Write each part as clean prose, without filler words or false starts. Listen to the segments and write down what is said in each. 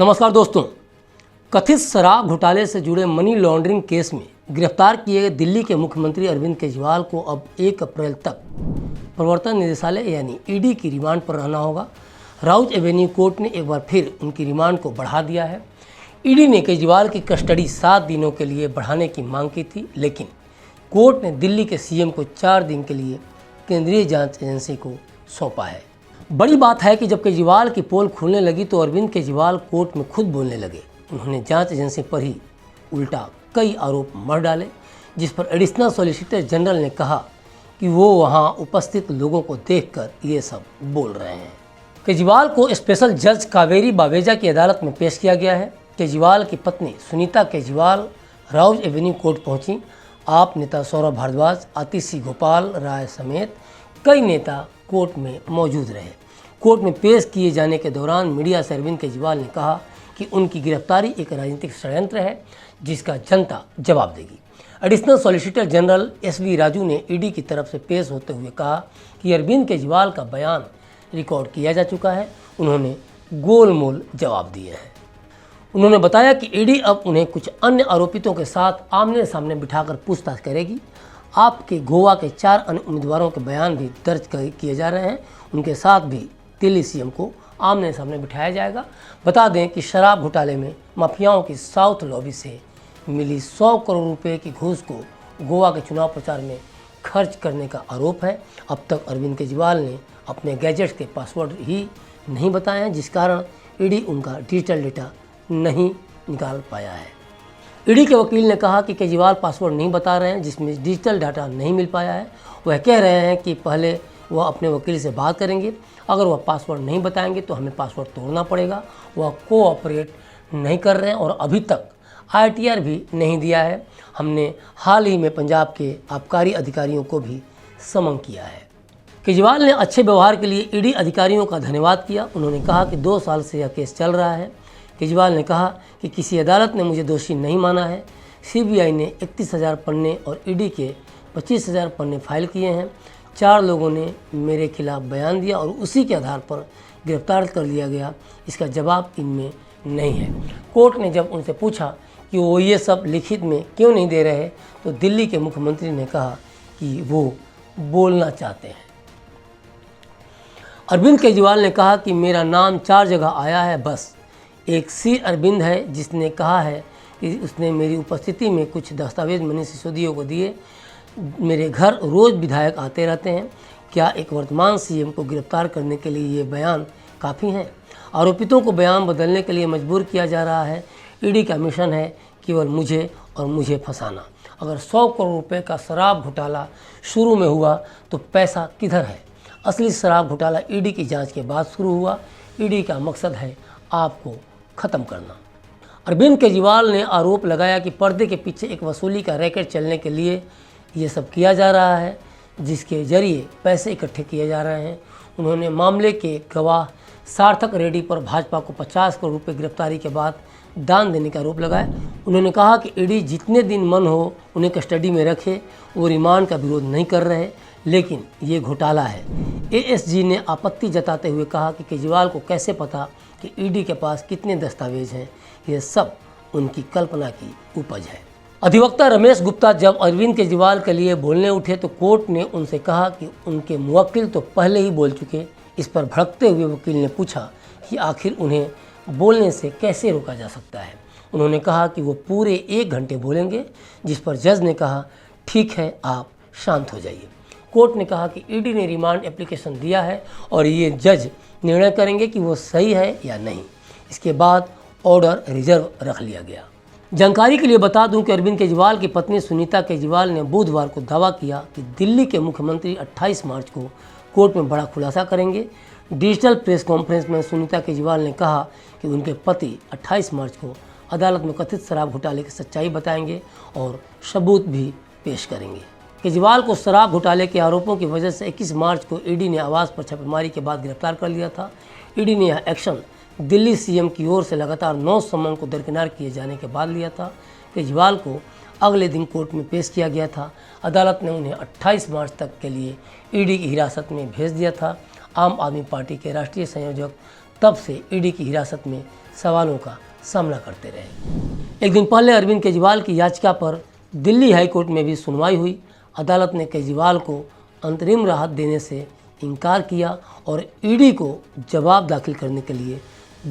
नमस्कार दोस्तों, कथित शराब घोटाले से जुड़े मनी लॉन्ड्रिंग केस में गिरफ्तार किए गए दिल्ली के मुख्यमंत्री अरविंद केजरीवाल को अब 1 अप्रैल तक प्रवर्तन निदेशालय यानी ईडी की रिमांड पर रहना होगा। राउज एवेन्यू कोर्ट ने एक बार फिर उनकी रिमांड को बढ़ा दिया है। ईडी ने केजरीवाल की कस्टडी 7 दिनों के लिए बढ़ाने की मांग की थी, लेकिन कोर्ट ने दिल्ली के सीएम को 4 दिन के लिए केंद्रीय जांच एजेंसी को सौंपा है। बड़ी बात है कि जब केजरीवाल की पोल खुलने लगी तो अरविंद केजरीवाल कोर्ट में खुद बोलने लगे। उन्होंने जांच एजेंसी पर ही उल्टा कई आरोप मढ़ डाले, जिस पर एडिशनल सॉलिसिटर जनरल ने कहा कि वो वहां उपस्थित लोगों को देखकर ये सब बोल रहे हैं। केजरीवाल को स्पेशल जज कावेरी बावेजा की अदालत में पेश किया गया है। केजरीवाल की पत्नी सुनीता केजरीवाल राउज एवेन्यू कोर्ट पहुंची। आप नेता सौरभ भारद्वाज, आतिशी गोपाल राय समेत कई नेता कोर्ट में मौजूद रहे। कोर्ट में पेश किए जाने के दौरान मीडिया से अरविंद केजरीवाल ने कहा कि उनकी गिरफ्तारी एक राजनीतिक षड्यंत्र है, जिसका जनता जवाब देगी। Additional solicitor general SV Raju ने ईडी की तरफ से पेश होते हुए कहा कि अरविंद केजरीवाल का बयान रिकॉर्ड किया जा चुका है। उन्होंने गोलमोल जवाब दिए हैं। उन्होंने बताया कि ईडी अब उन्हें कुछ अन्य आरोपितों के साथ आमने सामने बिठाकर पूछताछ करेगी। आपके गोवा के 4 अन्य उम्मीदवारों के बयान भी दर्ज किए जा रहे हैं। उनके साथ भी दिल्ली सीएम को आमने सामने बिठाया जाएगा। बता दें कि शराब घोटाले में माफियाओं की साउथ लॉबी से मिली 100 करोड़ रुपए की घूस को गोवा के चुनाव प्रचार में खर्च करने का आरोप है। अब तक अरविंद केजरीवाल ने अपने गैजेट्स के पासवर्ड ही नहीं बताए हैं, जिस कारण ईडी उनका डिजिटल डेटा नहीं निकाल पाया है। ईडी के वकील ने कहा कि केजरीवाल पासवर्ड नहीं बता रहे हैं, जिसमें डिजिटल डाटा नहीं मिल पाया है। वह कह रहे हैं कि पहले वह अपने वकील से बात करेंगे। अगर वह पासवर्ड नहीं बताएंगे तो हमें पासवर्ड तोड़ना पड़ेगा। वह कोऑपरेट नहीं कर रहे हैं और अभी तक आईटीआर भी नहीं दिया है। हमने हाल ही में पंजाब के आबकारी अधिकारियों को भी समन किया है। केजरीवाल ने अच्छे व्यवहार के लिए ईडी अधिकारियों का धन्यवाद किया। उन्होंने कहा कि 2 साल से यह केस चल रहा है। केजरीवाल ने कहा कि किसी अदालत ने मुझे दोषी नहीं माना है। सीबीआई ने 31,000 पन्ने और ईडी के 25,000 पन्ने फाइल किए हैं। 4 लोगों ने मेरे खिलाफ बयान दिया और उसी के आधार पर गिरफ्तार कर लिया गया। इसका जवाब इनमें नहीं है। कोर्ट ने जब उनसे पूछा कि वो ये सब लिखित में क्यों नहीं दे रहे, तो दिल्ली के मुख्यमंत्री ने कहा कि वो बोलना चाहते हैं। अरविंद केजरीवाल ने कहा कि मेरा नाम 4 जगह आया है, बस एक सी अरविंद है जिसने कहा है कि उसने मेरी उपस्थिति में कुछ दस्तावेज मनीष सिसोदिया को दिए। मेरे घर रोज़ विधायक आते रहते हैं। क्या एक वर्तमान सीएम को गिरफ्तार करने के लिए ये बयान काफ़ी हैं? आरोपितों को बयान बदलने के लिए मजबूर किया जा रहा है। ईडी का मिशन है केवल मुझे और मुझे फंसाना। अगर 100 करोड़ रुपए का शराब घोटाला शुरू में हुआ तो पैसा किधर है? असली शराब घोटाला ईडी की जांच के बाद शुरू हुआ। ईडी का मकसद है आपको ख़त्म करना। अरविंद केजरीवाल ने आरोप लगाया कि पर्दे के पीछे एक वसूली का रैकेट चलने के लिए ये सब किया जा रहा है, जिसके जरिए पैसे इकट्ठे किए जा रहे हैं। उन्होंने मामले के गवाह सार्थक रेड्डी पर भाजपा को 50 करोड़ रुपये गिरफ्तारी के बाद दान देने का आरोप लगाया। उन्होंने कहा कि ईडी जितने दिन मन हो उन्हें कस्टडी में रखे, वो रिमांड का विरोध नहीं कर रहे, लेकिन ये घोटाला है। एएसजी ने आपत्ति जताते हुए कहा कि केजरीवाल को कैसे पता कि ईडी के पास कितने दस्तावेज हैं? ये सब उनकी कल्पना की उपज है। अधिवक्ता रमेश गुप्ता जब अरविंद केजरीवाल के लिए बोलने उठे तो कोर्ट ने उनसे कहा कि उनके मुवक्किल तो पहले ही बोल चुके। इस पर भड़कते हुए वकील ने पूछा कि आखिर उन्हें बोलने से कैसे रोका जा सकता है। उन्होंने कहा कि वो पूरे 1 घंटे बोलेंगे, जिस पर जज ने कहा ठीक है, आप शांत हो जाइए। कोर्ट ने कहा कि ईडी ने रिमांड एप्लीकेशन दिया है और ये जज निर्णय करेंगे कि वो सही है या नहीं। इसके बाद ऑर्डर रिजर्व रख लिया गया। जानकारी के लिए बता दूं कि अरविंद केजरीवाल की पत्नी सुनीता केजरीवाल ने बुधवार को दावा किया कि दिल्ली के मुख्यमंत्री 28 मार्च को कोर्ट में बड़ा खुलासा करेंगे। डिजिटल प्रेस कॉन्फ्रेंस में सुनीता केजरीवाल ने कहा कि उनके पति 28 मार्च को अदालत में कथित शराब घोटाले की सच्चाई बताएंगे और सबूत भी पेश करेंगे। केजरीवाल को शराब घोटाले के आरोपों की वजह से 21 मार्च को ईडी ने आवास पर छापेमारी के बाद गिरफ्तार कर लिया था। ईडी ने यह एक्शन दिल्ली सीएम की ओर से लगातार 9 सम्मन को दरकिनार किए जाने के बाद लिया था। केजरीवाल को अगले दिन कोर्ट में पेश किया गया था। अदालत ने उन्हें 28 मार्च तक के लिए ईडी की हिरासत में भेज दिया था। आम आदमी पार्टी के राष्ट्रीय संयोजक तब से ईडी की हिरासत में सवालों का सामना करते रहे। एक दिन पहले अरविंद केजरीवाल की याचिका पर दिल्ली हाईकोर्ट में भी सुनवाई हुई। अदालत ने केजरीवाल को अंतरिम राहत देने से इनकार किया और ईडी को जवाब दाखिल करने के लिए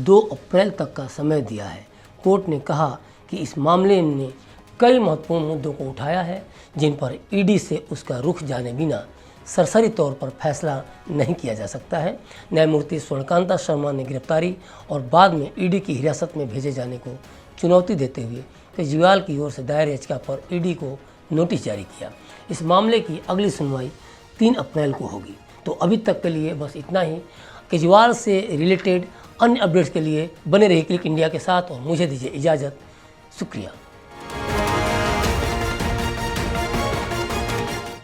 2 अप्रैल तक का समय दिया है। कोर्ट ने कहा कि इस मामले ने कई महत्वपूर्ण मुद्दों को उठाया है जिन पर ईडी से उसका रुख जाने बिना सरसरी तौर पर फैसला नहीं किया जा सकता है। न्यायमूर्ति स्वर्णकांता शर्मा ने गिरफ्तारी और बाद में ईडी की हिरासत में भेजे जाने को चुनौती देते हुए केजरीवाल की ओर से दायर याचिका पर ईडी को नोटिस जारी किया। इस मामले की अगली सुनवाई 3 अप्रैल को होगी। तो अभी तक के लिए बस इतना ही। केजरीवाल से रिलेटेड अन्य अपडेट्स के लिए बने रहिए क्लिक इंडिया के साथ और मुझे दीजिए इजाज़त। शुक्रिया।